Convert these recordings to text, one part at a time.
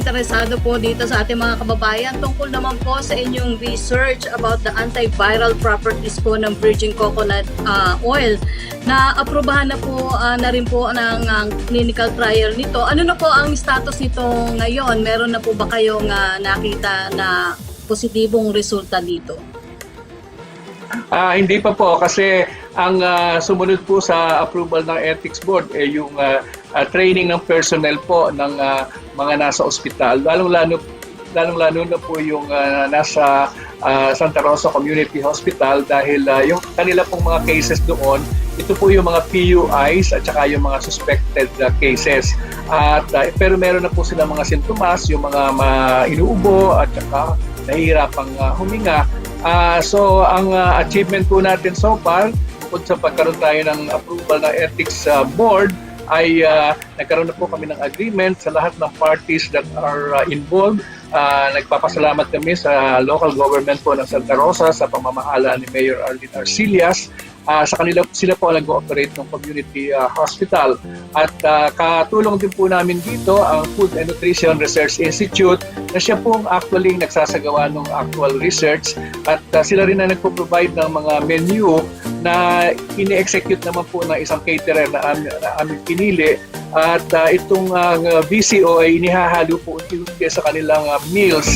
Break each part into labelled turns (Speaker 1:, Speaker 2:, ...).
Speaker 1: interesado po dito sa ating mga kababayan tungkol naman po sa inyong research about the antiviral properties po ng virgin coconut oil na aprubahan na po na rin po ng clinical trial nito. Ano na po ang status nito ngayon? Meron na po ba kayong nakita na positibong resulta dito?
Speaker 2: Hindi pa po kasi ang sumunod po sa approval ng Ethics Board yung training ng personnel po ng mga nasa ospital. Lalong-lalo na po yung nasa Santa Rosa Community Hospital dahil yung kanila pong mga cases doon, ito po yung mga PUIs at saka yung mga suspected cases. Pero meron na po sila mga sintomas, yung mga inuubo at saka nahihirapang huminga. So ang achievement po natin so far, bukod sa pagkaroon tayo ng approval ng Ethics Board, ay nagkaroon na po kami ng agreement sa lahat ng parties that are involved. Nagpapasalamat kami sa local government po ng Santa Rosa sa pamamahala ni Mayor Arlene Arcillas. Sa kanila sila po nag-ooperate ng community hospital. At katulong din po namin dito ang Food and Nutrition Research Institute na siya pong actually nagsasagawa ng actual research at sila rin na nagpo-provide ng mga menu na ini-execute naman po ng isang caterer na aming pinili. At itong VCO ay inihahalo po unti-unti sa kanilang meals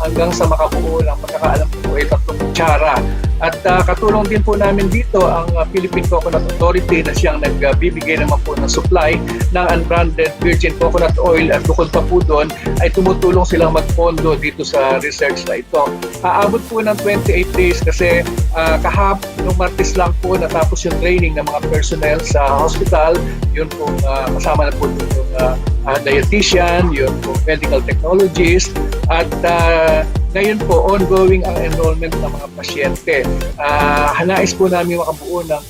Speaker 2: hanggang sa makabuo ng pagkakaalam po ay 3 kutsara. At katulong din po namin dito ang Philippine Coconut Authority na siyang nagbibigay naman po ng supply ng unbranded virgin coconut oil at bukod pa po doon ay tumutulong silang magpondo dito sa research na ito. Aabot po ng 28 days kasi noong Martes lang po natapos yung training ng mga personnel sa hospital. Yun po kasama na po yung dietitian, yung po medical technologist at ngayon po, ongoing ang enrollment ng mga pasyente. Nais po namin makabuo ng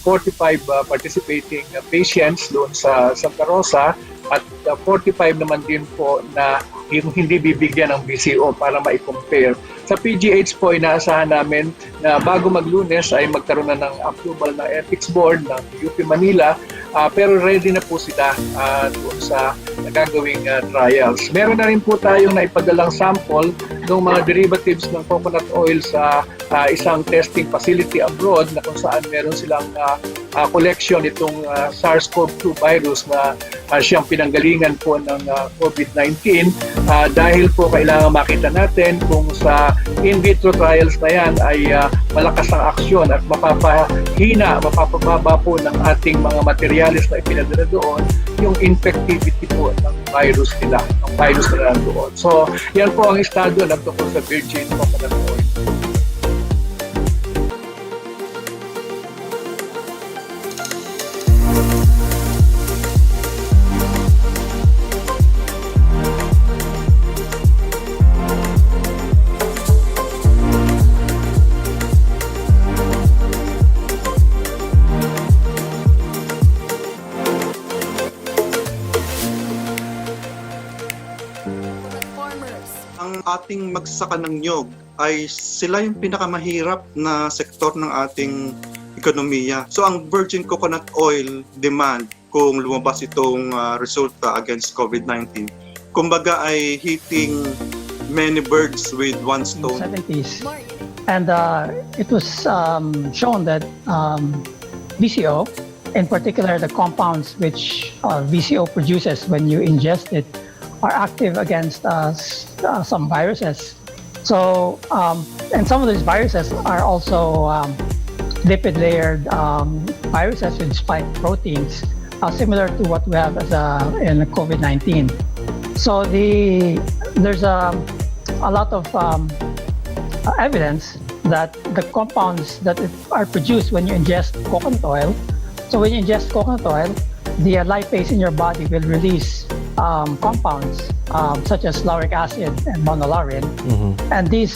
Speaker 2: 45 participating patients doon sa Santa Rosa at 45 naman din po na yung hindi bibigyan ng VCO para ma-compare. Sa PGH po, inaasahan namin na bago mag-Lunes ay magkaroon na ng approval ng Ethics Board ng UP Manila pero ready na po sila doon sa gagawing trials. Meron na rin po tayong naipadalang sample ng mga derivatives ng coconut oil sa isang testing facility abroad na kung saan meron silang collection itong SARS-CoV-2 virus na siyang pinanggalingan po ng COVID-19 dahil po kailangan makita natin kung sa in vitro trials na yan ay malakas ang aksyon at mapapababa po ng ating mga materialis na ipinadala doon yung infectivity po ng virus nila doon. So, yan po ang estado ng tungkol sa virgin coconut oil.
Speaker 3: Ang ating magsasaka ng niyog ay sila yung pinakamahirap na sektor ng ating ekonomiya. So ang virgin coconut oil demand kung lumabas itong resulta against COVID-19, kumbaga ay hitting many birds with one stone.
Speaker 4: 70s. And it was shown that VCO, in particular the compounds which VCO produces when you ingest it, are active against some viruses. So, and some of these viruses are also lipid-layered viruses with spike proteins, similar to what we have in COVID-19. So there's a lot of evidence that the compounds that are produced when you ingest coconut oil, so when you ingest coconut oil, the lipase in your body will release compounds such as lauric acid and monolaurin. And these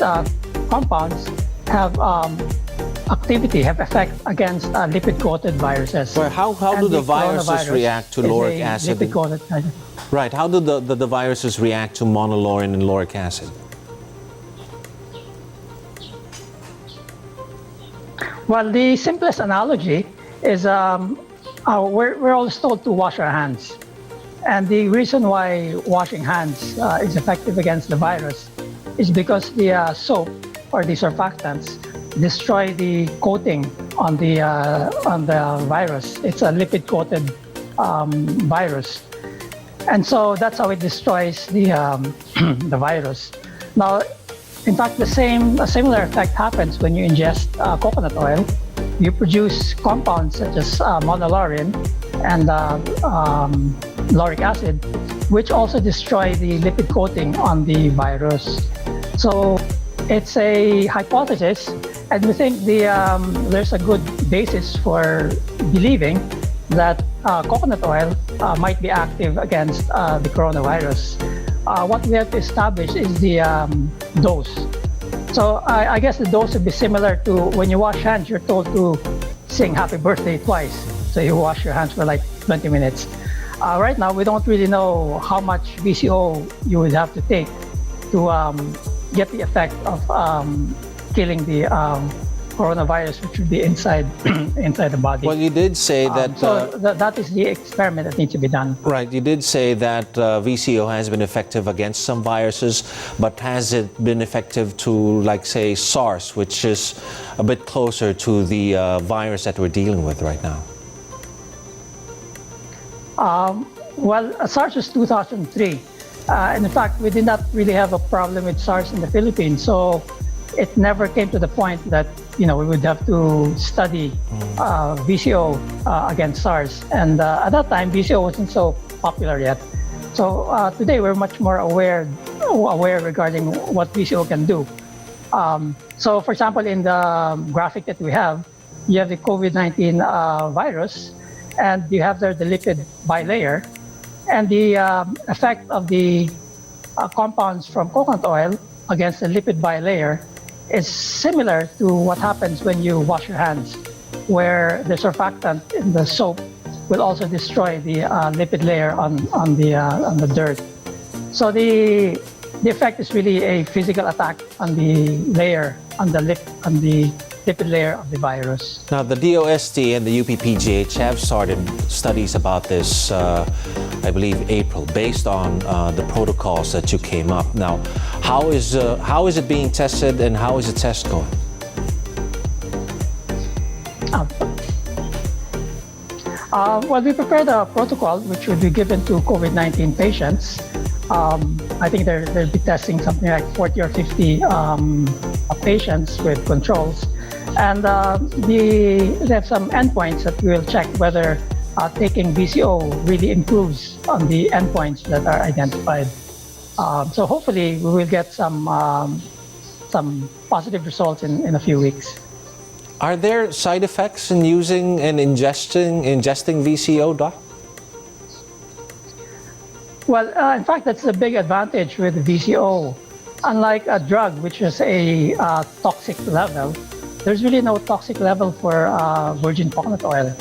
Speaker 4: compounds have effect against lipid-coated viruses.
Speaker 5: Well, how do the viruses react to lauric acid? Right, how do the viruses react to monolaurin and lauric acid?
Speaker 4: Well, the simplest analogy is we're always told to wash our hands. And the reason why washing hands is effective against the virus is because the soap or the surfactants destroy the coating on the virus. It's a lipid-coated virus, and so that's how it destroys the the virus. Now, in fact, a similar effect happens when you ingest coconut oil. You produce compounds such as monolaurin and lauric acid, which also destroy the lipid coating on the virus. So it's a hypothesis, and we think there's a good basis for believing that coconut oil might be active against the coronavirus. What we have to establish is the dose. So I guess the dose would be similar to when you wash hands, you're told to sing happy birthday twice. So you wash your hands for like 20 minutes. Right now, we don't really know how much VCO you would have to take to get the effect of killing the coronavirus, which would be inside inside the body.
Speaker 5: Well, you did say that...
Speaker 4: that is the experiment that needs to be done.
Speaker 5: Right, you did say that VCO has been effective against some viruses, but has it been effective to, like, say, SARS, which is a bit closer to the virus that we're dealing with right now?
Speaker 4: Well, SARS was 2003. And in fact, we did not really have a problem with SARS in the Philippines. So it never came to the point that, we would have to study VCO against SARS. And at that time, VCO wasn't so popular yet. So today, we're much more aware regarding what VCO can do. So for example, in the graphic that we have, you have the COVID-19 virus, and you have there the lipid bilayer. And the effect of the compounds from coconut oil against the lipid bilayer is similar to what happens when you wash your hands, where the surfactant in the soap will also destroy the lipid layer on the dirt. So the effect is really a physical attack on the layer, on the lipid layer of the virus.
Speaker 5: Now, the DOST and the UPPGH have started studies about this, I believe, April, based on the protocols that you came up. Now, how is it being tested, and how is the test going?
Speaker 4: Well, we prepared a protocol which would be given to COVID-19 patients. I think they'll be testing something like 40 or 50 patients with controls. And they have some endpoints that we will check whether taking VCO really improves on the endpoints that are identified. So hopefully we will get some positive results in a few weeks.
Speaker 5: Are there side effects in using and ingesting VCO, Doc?
Speaker 4: Well, in fact, that's a big advantage with VCO. Unlike a drug, which is a toxic level, there's really no toxic level for virgin coconut oil.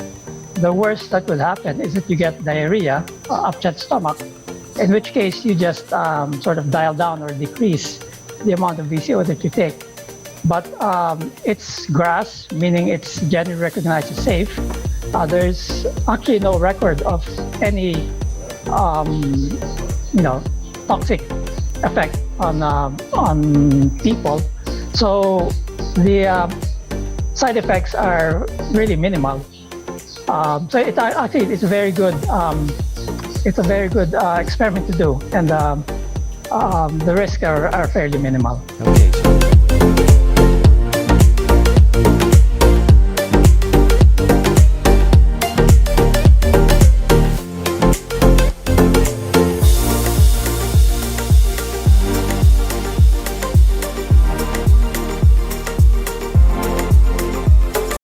Speaker 4: The worst that will happen is that you get diarrhea, upset stomach, in which case you just sort of dial down or decrease the amount of VCO that you take. But it's GRAS, meaning it's generally recognized as safe. There's actually no record of any toxic effect on people. So the side effects are really minimal. So it's a very good experiment to do, and the risks are fairly minimal.
Speaker 5: Okay.